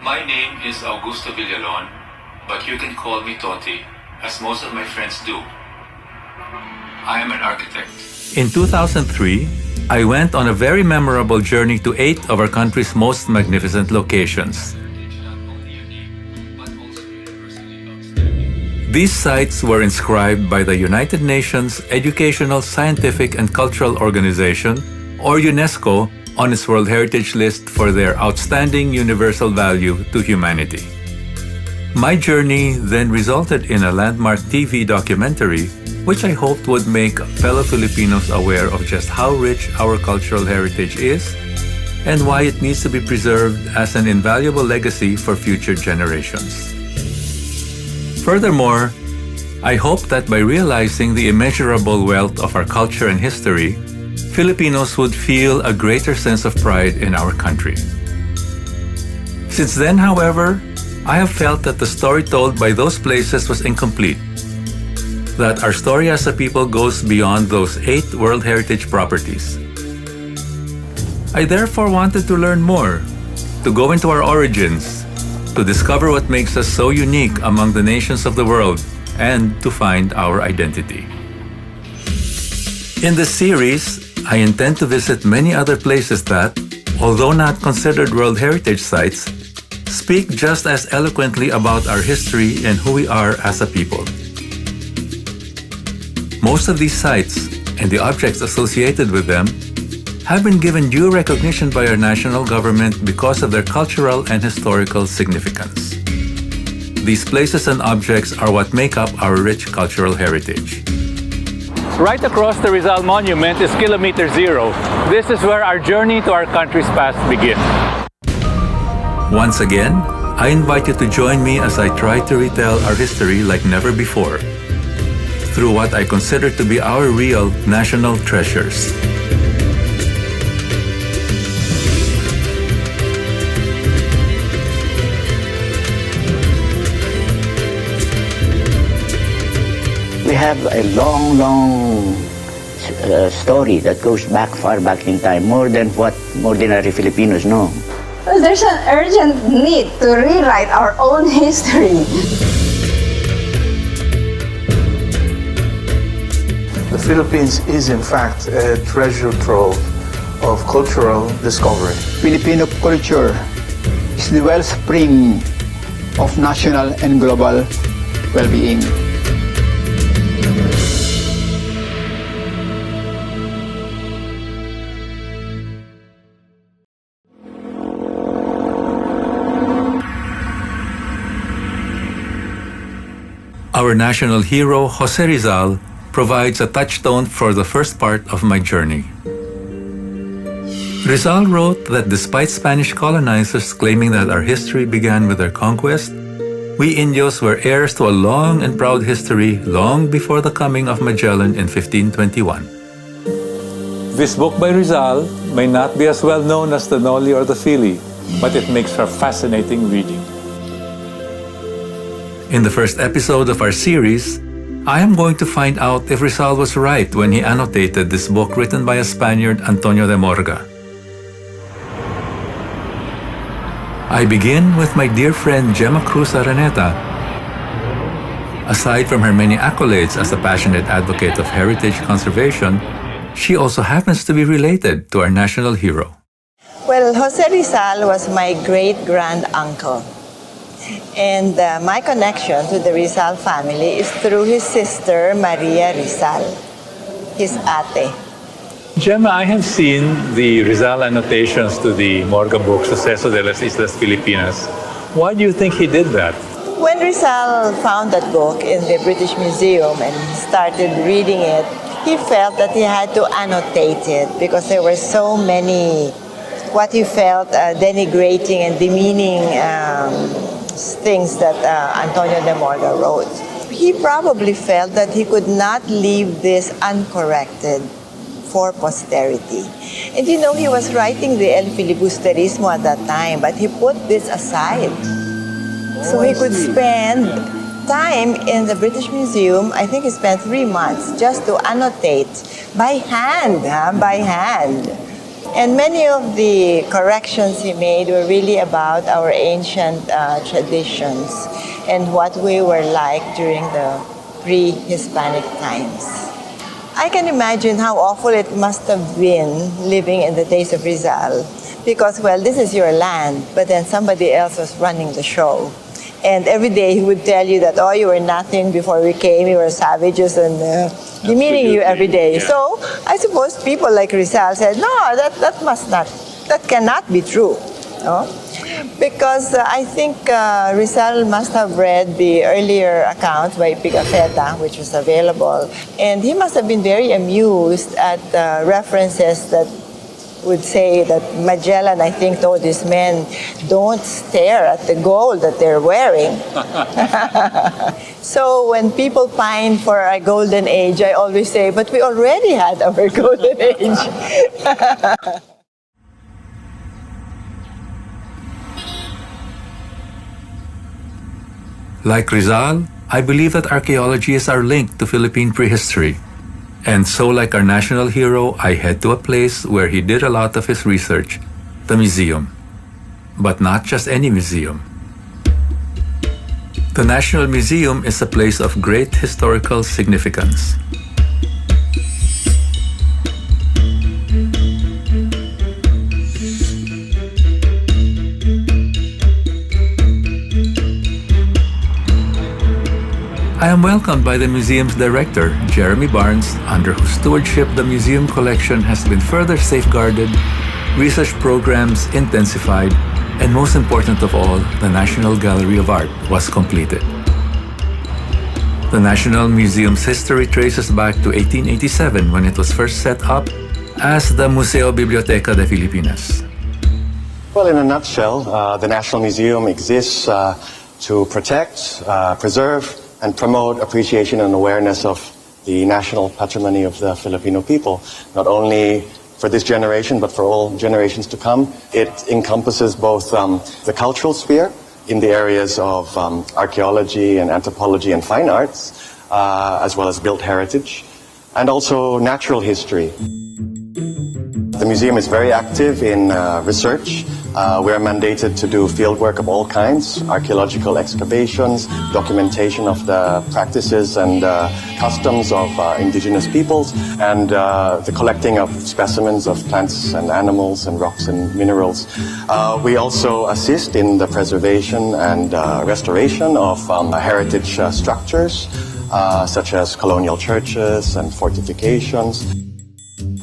My name is Augusto Villalon, but you can call me Toti, as most of my friends do. I am an architect. In 2003, I went on a very memorable journey to 8 of our country's most magnificent locations. These sites were inscribed by the United Nations Educational, Scientific and Cultural Organization, or UNESCO, on its World Heritage List for their outstanding universal value to humanity. My journey then resulted in a landmark TV documentary, which I hoped would make fellow Filipinos aware of just how rich our cultural heritage is and why it needs to be preserved as an invaluable legacy for future generations. Furthermore, I hope that by realizing the immeasurable wealth of our culture and history, Filipinos would feel a greater sense of pride in our country. Since then, however, I have felt that the story told by those places was incomplete, that our story as a people goes beyond those 8 World Heritage properties. I therefore wanted to learn more, to go into our origins, to discover what makes us so unique among the nations of the world, and to find our identity. In this series, I intend to visit many other places that, although not considered World Heritage Sites, speak just as eloquently about our history and who we are as a people. Most of these sites, and the objects associated with them, have been given due recognition by our national government because of their cultural and historical significance. These places and objects are what make up our rich cultural heritage. Right across the Rizal Monument is Kilometer Zero. This is where our journey to our country's past begins. Once again, I invite you to join me as I try to retell our history like never before, through what I consider to be our real national treasures. We have a long story that goes back far back in time, more than what ordinary Filipinos know. Well, there's an urgent need to rewrite our own history. The Philippines is in fact a treasure trove of cultural discovery. Filipino culture is the wellspring of national and global well-being. Our national hero, Jose Rizal, provides a touchstone for the first part of my journey. Rizal wrote that despite Spanish colonizers claiming that our history began with their conquest, we Indios were heirs to a long and proud history long before the coming of Magellan in 1521. This book by Rizal may not be as well known as the Noli or the Fili, but it makes for fascinating reading. In the first episode of our series, I am going to find out if Rizal was right when he annotated this book written by a Spaniard, Antonio de Morga. I begin with my dear friend Gemma Cruz Araneta. Aside from her many accolades as a passionate advocate of heritage conservation, she also happens to be related to our national hero. Well, Jose Rizal was my great-grand-uncle. And my connection to the Rizal family is through his sister, Maria Rizal, his ate. Gemma, I have seen the Rizal annotations to the Morga book, Suceso de las Islas Filipinas. Why do you think he did that? When Rizal found that book in the British Museum and started reading it, he felt that he had to annotate it because there were so many, what he felt, denigrating and demeaning things that Antonio de Morga wrote. He probably felt that he could not leave this uncorrected for posterity. And you know, he was writing the El Filibusterismo at that time, but he put this aside. So he could spend time in the British Museum. I think he spent 3 months just to annotate by hand, by hand. And many of the corrections he made were really about our ancient traditions and what we were like during the pre-Hispanic times. I can imagine how awful it must have been living in the days of Rizal because, well, this is your land, but then somebody else was running the show. And every day he would tell you that, oh, you were nothing before we came, you were savages, and demeaning you every day. Yeah. So I suppose people like Rizal said, no, that cannot be true. No? Because I think Rizal must have read the earlier account by Pigafetta, which was available, and he must have been very amused at references that would say that Magellan, I think, told his men, don't stare at the gold that they're wearing. So when people pine for a golden age, I always say, but we already had our golden age. Like Rizal, I believe that archaeology is our link to Philippine prehistory. And so, like our national hero, I head to a place where he did a lot of his research, the museum. But not just any museum. The National Museum is a place of great historical significance. I am welcomed by the museum's director, Jeremy Barnes, under whose stewardship the museum collection has been further safeguarded, research programs intensified, and most important of all, the National Gallery of Art was completed. The National Museum's history traces back to 1887 when it was first set up as the Museo Biblioteca de Filipinas. Well, in a nutshell, the National Museum exists to protect, preserve, and promote appreciation and awareness of the national patrimony of the Filipino people, not only for this generation, but for all generations to come. It encompasses both the cultural sphere in the areas of archaeology and anthropology and fine arts, as well as built heritage, and also natural history. The museum is very active in research. We are mandated to do fieldwork of all kinds, archaeological excavations, documentation of the practices and customs of indigenous peoples, and the collecting of specimens of plants and animals and rocks and minerals. We also assist in the preservation and restoration of heritage structures, such as colonial churches and fortifications.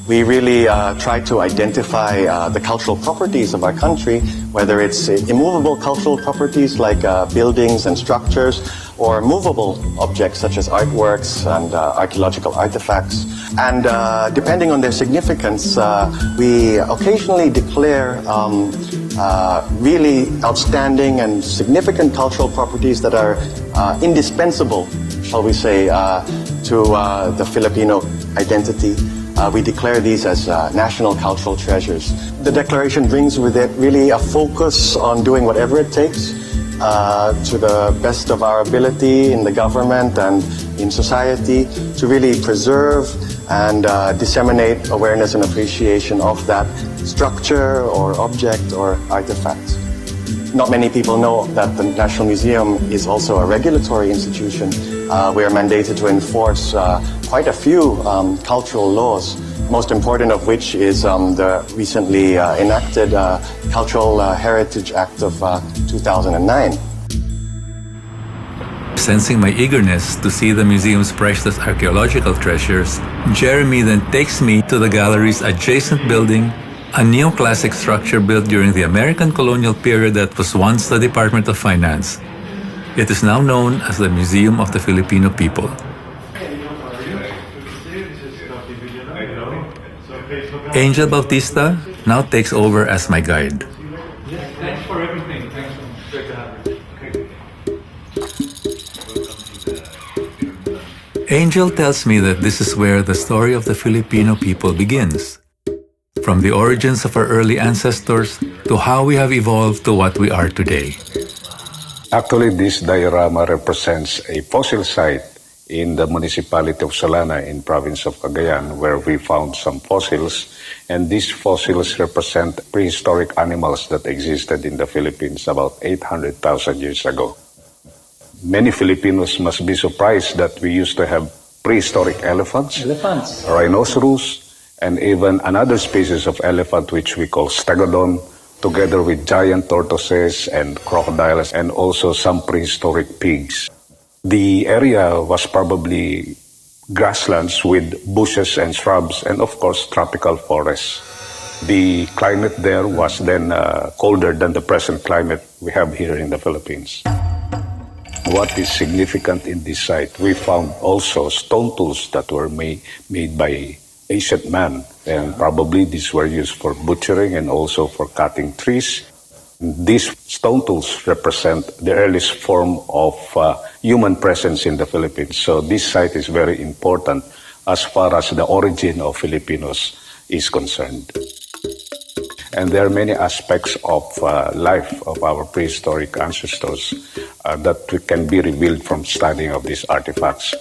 We really try to identify the cultural properties of our country, whether it's immovable cultural properties like buildings and structures, or movable objects such as artworks and archaeological artifacts. And depending on their significance, we occasionally declare really outstanding and significant cultural properties that are indispensable, shall we say, to the Filipino identity. We declare these as national cultural treasures. The declaration brings with it really a focus on doing whatever it takes to the best of our ability in the government and in society to really preserve and disseminate awareness and appreciation of that structure or object or artifact. Not many people know that the National Museum is also a regulatory institution. We are mandated to enforce quite a few cultural laws, most important of which is the recently enacted Cultural Heritage Act of 2009. Sensing my eagerness to see the museum's precious archaeological treasures, Jeremy then takes me to the gallery's adjacent building, a neoclassic structure built during the American colonial period that was once the Department of Finance. It is now known as the Museum of the Filipino People. Angel Bautista now takes over as my guide. Thanks for everything. Thanks. Great to have you. Angel tells me that this is where the story of the Filipino people begins. From the origins of our early ancestors to how we have evolved to what we are today. Actually, this diorama represents a fossil site in the municipality of Salana in province of Cagayan, where we found some fossils, and these fossils represent prehistoric animals that existed in the Philippines about 800,000 years ago. Many Filipinos must be surprised that we used to have prehistoric elephants, rhinoceros, and even another species of elephant which we call stegodon, together with giant tortoises and crocodiles, and also some prehistoric pigs. The area was probably grasslands with bushes and shrubs and, of course, tropical forests. The climate there was then colder than the present climate we have here in the Philippines. What is significant in this site, we found also stone tools that were made by ancient man, and probably these were used for butchering and also for cutting trees. These stone tools represent the earliest form of human presence in the Philippines. So this site is very important as far as the origin of Filipinos is concerned. And there are many aspects of life of our prehistoric ancestors that can be revealed from studying of these artifacts.